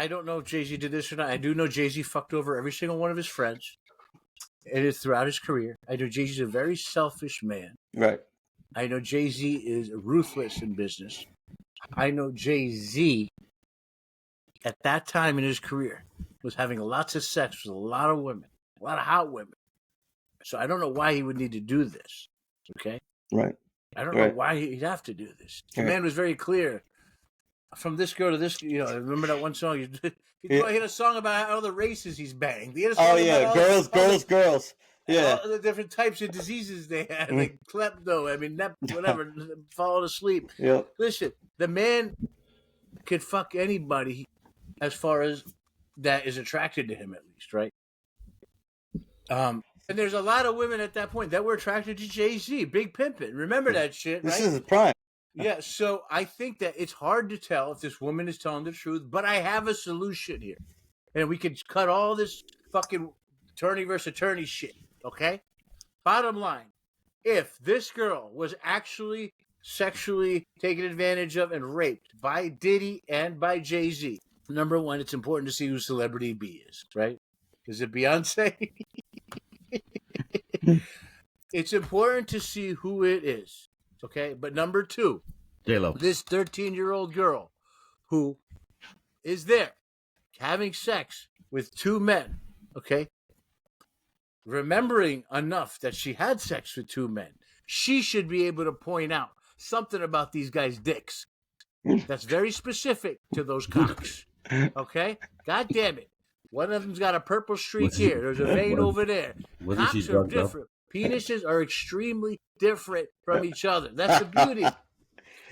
don't know if Jay-Z did this or not. I do know Jay-Z fucked over every single one of his friends. It is throughout his career. I know Jay-Z's a very selfish man. Right. I know Jay-Z is ruthless in business. I know Jay-Z, at that time in his career, was having lots of sex with a lot of women, a lot of hot women. So I don't know why he would need to do this. Okay? Right. I don't know why he'd have to do this. The man was very clear. From this girl to this, remember that one song? He had a song about all the races he's banged. He had a song girls. Yeah. All the different types of diseases they had, like klepto, whatever, falling asleep. Yeah. Listen, the man could fuck anybody as far as that is attracted to him, at least, right? And there's a lot of women at that point that were attracted to Jay-Z, Big Pimpin'. Remember that shit, right? This is his prime. Yeah, so I think that it's hard to tell if this woman is telling the truth, but I have a solution here. And we could cut all this fucking attorney versus attorney shit, okay? Bottom line, if this girl was actually sexually taken advantage of and raped by Diddy and by Jay-Z, number one, it's important to see who Celebrity B is, right? Is it Beyonce? It's important to see who it is. Okay, but number two, J-Lo. This 13-year-old girl who is there having sex with two men, okay, remembering enough that she had sex with two men, she should be able to point out something about these guys' dicks that's very specific to those cocks, okay? God damn it. One of them's got a purple streak here. There's a vein over there. Cocks are different. Penises are extremely different from each other. That's the beauty.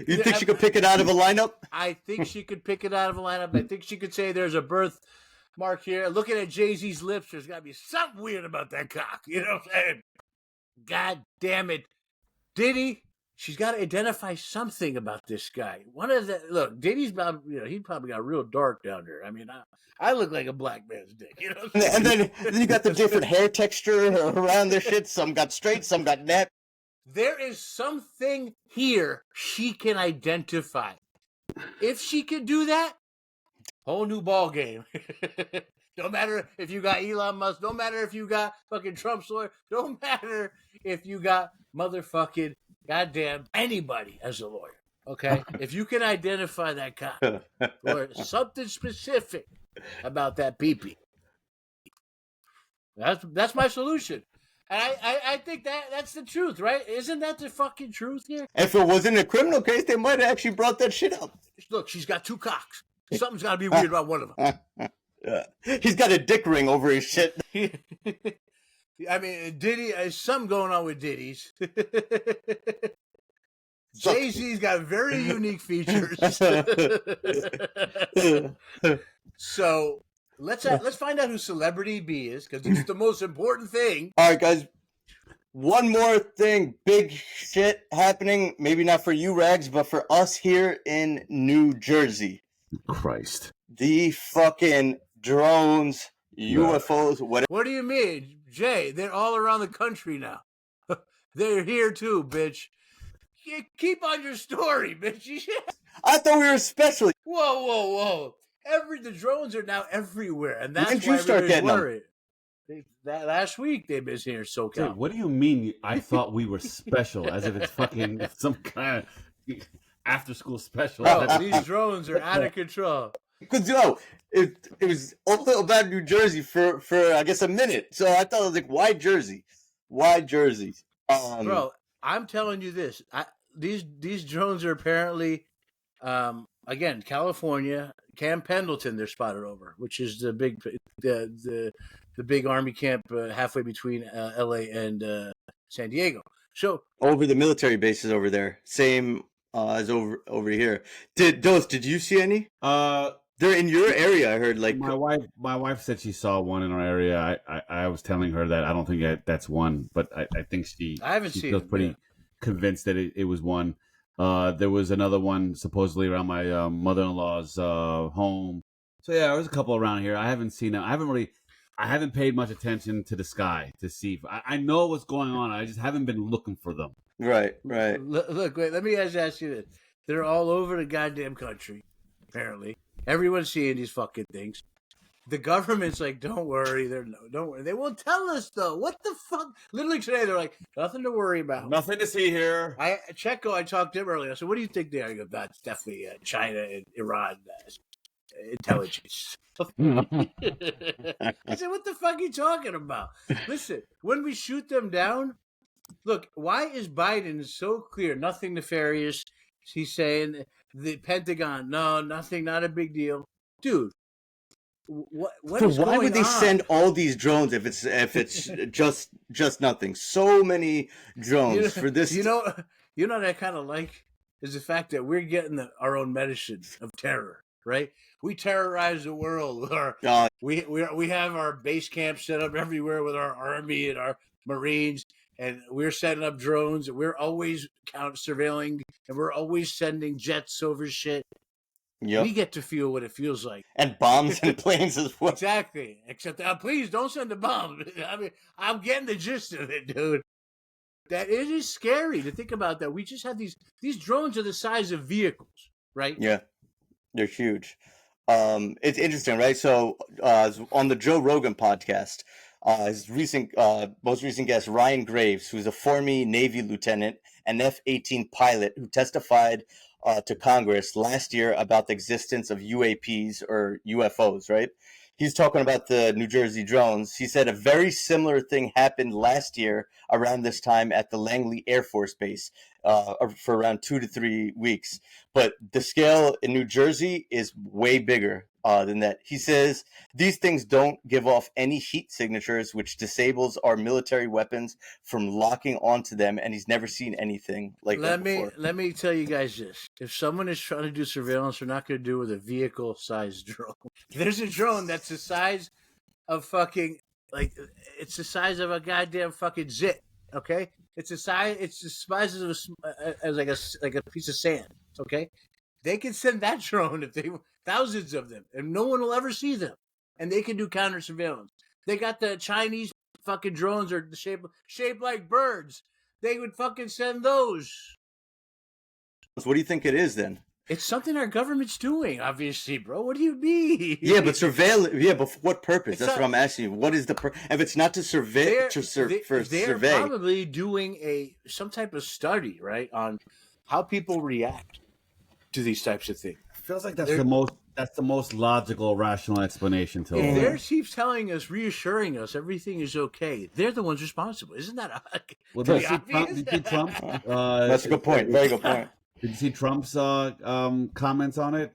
You think she could pick it out of a lineup? I think she could pick it out of a lineup. I think she could say there's a birth mark here. Looking at Jay-Z's lips, there's got to be something weird about that cock. You know what I'm saying? God damn it. Diddy, she's got to identify something about this guy. Diddy's about, he probably got real dark down there. I mean, I look like a black man's dick, you know. And then you got the different hair texture around this shit. Some got straight, some got net. There is something here she can identify. If she can do that, whole new ball game. Don't matter if you got Elon Musk. Don't matter if you got fucking Trump's lawyer. Don't matter if you got motherfucking goddamn anybody as a lawyer. Okay? If you can identify that cock or something specific about that pee-pee, that's my solution. And I think that's the truth, right? Isn't that the fucking truth here? If it wasn't a criminal case, they might have actually brought that shit up. Look, she's got two cocks. Something's got to be weird about one of them. He's got a dick ring over his shit. I mean, Diddy, there's something going on with Diddy's. Jay-Z's got very unique features. So let's find out who Celebrity B is, because it's the most important thing. All right, guys. One more thing, big shit happening. Maybe not for you, Rags, but for us here in New Jersey. Christ. The fucking drones, UFOs, whatever. What do you mean, Jay? They're all around the country now. They're here too, bitch. Keep on your story, bitch. I thought we were special. Whoa. The drones are now everywhere, and that's when did why you start getting worried. That last week they've been here in SoCal. Dude, what do you mean? I thought we were special, as if it's fucking some kind of after-school special. Bro, these drones are out of control. Because it was all about New Jersey for I guess a minute. So I thought, I was like, why Jersey? Why Jersey? Bro, I'm telling you this. These drones are apparently, again, California, Camp Pendleton. They're spotted over, which is the big army camp halfway between L.A. and San Diego. So over the military bases over there, same as over here. Did you see any? They're in your area. I heard like my wife said she saw one in our area. I was telling her that I don't think that's one, but I think I haven't she seen feels it, pretty convinced that it was one. There was another one supposedly around my mother-in-law's home. So yeah, there's a couple around here. I haven't seen them. I haven't paid much attention to the sky to see. I know what's going on. I just haven't been looking for them. Right. Look, wait. Let me ask you this: they're all over the goddamn country. Apparently, everyone's seeing these fucking things. The government's like, don't worry. Don't worry. They won't tell us though. What the fuck? Literally today, they're like, nothing to worry about. Nothing to see here. I talked to him earlier. I said, what do you think they are? I go, that's definitely China and Iran intelligence. I said, what the fuck are you talking about? Listen, when we shoot them down, look, why is Biden so clear? Nothing nefarious. He's saying the Pentagon, no, nothing, not a big deal. Dude, what is why would they on? send all these drones if it's just nothing? So many drones for this. You know what I kind of like is the fact that we're getting our own medicine of terror, right? We terrorize the world. We have our base camp set up everywhere with our army and our Marines, and we're setting up drones. And we're always surveilling, and we're always sending jets over shit. Yep. We get to feel what it feels like. And bombs and planes as well. Exactly. Except, please don't send a bomb. I mean, I'm getting the gist of it, dude. That it is scary to think about that. We just have these drones are the size of vehicles, right? Yeah, they're huge. It's interesting, right? So on the Joe Rogan podcast, his most recent guest, Ryan Graves, who's a former Navy lieutenant and F-18 pilot who testified to Congress last year about the existence of UAPs or UFOs, right? He's talking about the New Jersey drones. He said a very similar thing happened last year around this time at the Langley Air Force Base for around 2 to 3 weeks. But the scale in New Jersey is way bigger than that. He says these things don't give off any heat signatures, which disables our military weapons from locking onto them, and he's never seen anything like that before. Let me tell you guys this. If someone is trying to do surveillance, they're not going to do it with a vehicle-sized drone. There's a drone that's the size of fucking, like, it's the size of a goddamn fucking zit, okay? It's the size of like a piece of sand, okay? They can send that drone if they thousands of them, and no one will ever see them. And they can do counter surveillance. They got the Chinese fucking drones are shaped like birds. They would fucking send those. What do you think it is then? It's something our government's doing, obviously, bro. What do you mean? Yeah, but surveillance. Yeah, but for what purpose? That's what I'm asking you. What is the if it's not to survey? They're probably doing some type of study, right, on how people react to these types of things. It feels like that's the most logical, rational explanation to it. If they keep telling us, reassuring us, everything is okay, they're the ones responsible. Isn't that well, did you see Trump? That's a good point. Very good point. Did you see Trump's comments on it?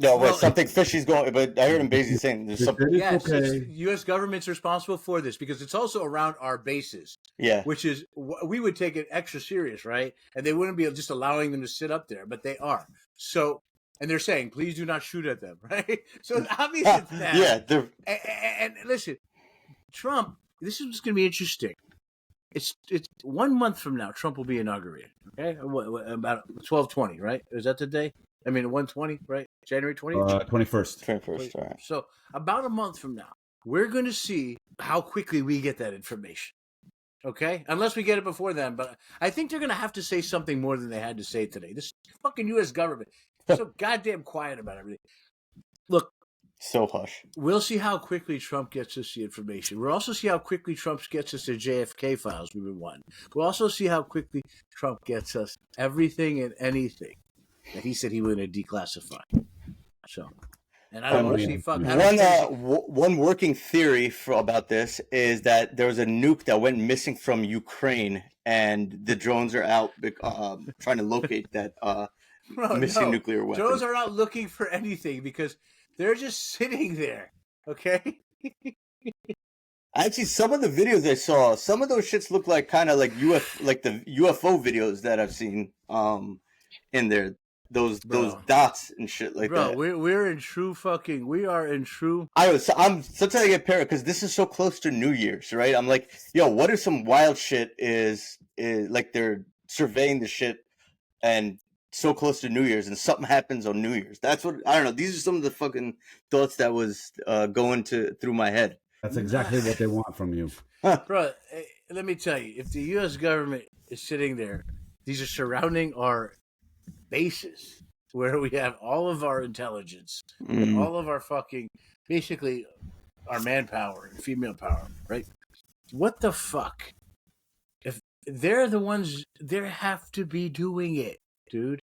No, well, something fishy's going. But I heard him basically saying there's something. Yes, okay. U.S. government's responsible for this because it's also around our bases. Yeah, which is we would take it extra serious, right? And they wouldn't be just allowing them to sit up there, but they are. So, and they're saying, please do not shoot at them, right? So it's obvious it's that. Yeah, and listen, Trump. This is going to be interesting. It's 1 month from now. Trump will be inaugurated. Okay, about 12/20, right? Is that the day? I mean, 1/20, right? January 20th? 21st. 21st, all right. So about a month from now, we're going to see how quickly we get that information. Okay? Unless we get it before then. But I think they're going to have to say something more than they had to say today. This fucking U.S. government is so goddamn quiet about everything. Look, So hush. We'll see how quickly Trump gets us the information. We'll also see how quickly Trump gets us the JFK files we've been wanting. We'll also see how quickly Trump gets us everything and anything that he said he was going to declassify. So, and I don't want to see One working theory about this is that there was a nuke that went missing from Ukraine, and the drones are out trying to locate that missing nuclear weapon. Drones are not looking for anything because they're just sitting there. Okay. Actually, some of the videos I saw, some of those shits look like kind of like the UFO videos that I've seen in there. Those dots and shit like that. Bro, we're in true fucking. We are in true. I'm sometimes I get paranoid because this is so close to New Year's, right? I'm like, yo, what if some wild shit is like they're surveying the shit and so close to New Year's and something happens on New Year's? That's what I don't know. These are some of the fucking thoughts that was going through my head. That's exactly what they want from you, bro. Let me tell you, if the U.S. government is sitting there, these are surrounding our bases where we have all of our intelligence, and all of our fucking, basically, our manpower and female power, right? What the fuck? If they're the ones, they have to be doing it, dude.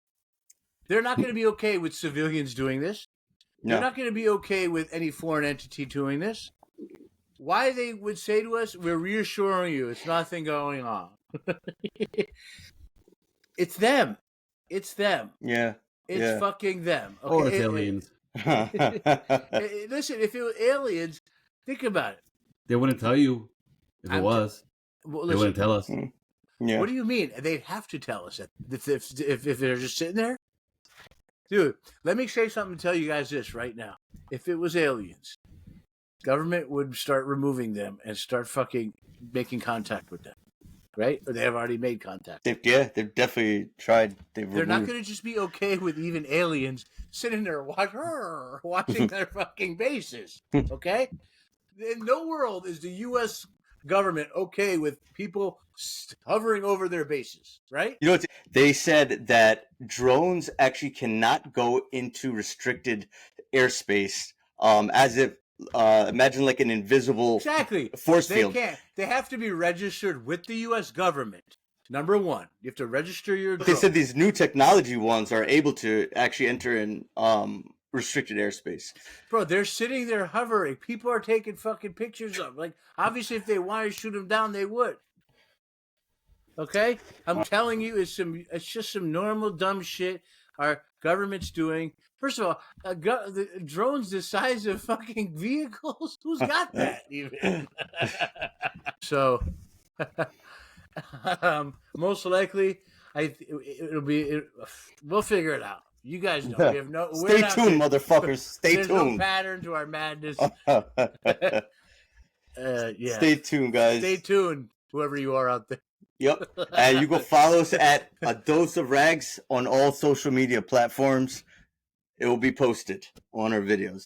They're not going to be okay with civilians doing this. They're not going to be okay with any foreign entity doing this. Why they would say to us, we're reassuring you, it's nothing going on. It's them. It's them. Yeah. It's fucking them. Okay? or it's aliens. Listen, if it was aliens, think about it. They wouldn't tell you if it was. Well, they wouldn't tell us. Yeah. What do you mean? They'd have to tell us that if they're just sitting there. Dude, let me say something and tell you guys this right now. If it was aliens, government would start removing them and start fucking making contact with them. Right? Or they have already made contact. They've definitely tried. They're not going to just be okay with even aliens sitting there watching their fucking bases. Okay? In no world is the U.S. government okay with people hovering over their bases. Right? You know, they said that drones actually cannot go into restricted airspace as if imagine like an invisible force field. They can't. They have to be registered with the U.S. government. Number one, you have to register your drone. They said these new technology ones are able to actually enter in restricted airspace. Bro, they're sitting there hovering. People are taking fucking pictures of them. Like, obviously, if they wanted to shoot them down, they would. Okay? I'm telling you, it's just some normal dumb shit our government's doing. First of all, the drones the size of fucking vehicles? Who's got that even? So, most likely, we'll figure it out. You guys know. We have Stay tuned, motherfuckers. Stay tuned. There's no pattern to our madness. Yeah. Stay tuned, guys. Stay tuned, whoever you are out there. Yep. And you can follow us at A Dose of Rags on all social media platforms. It will be posted on our videos.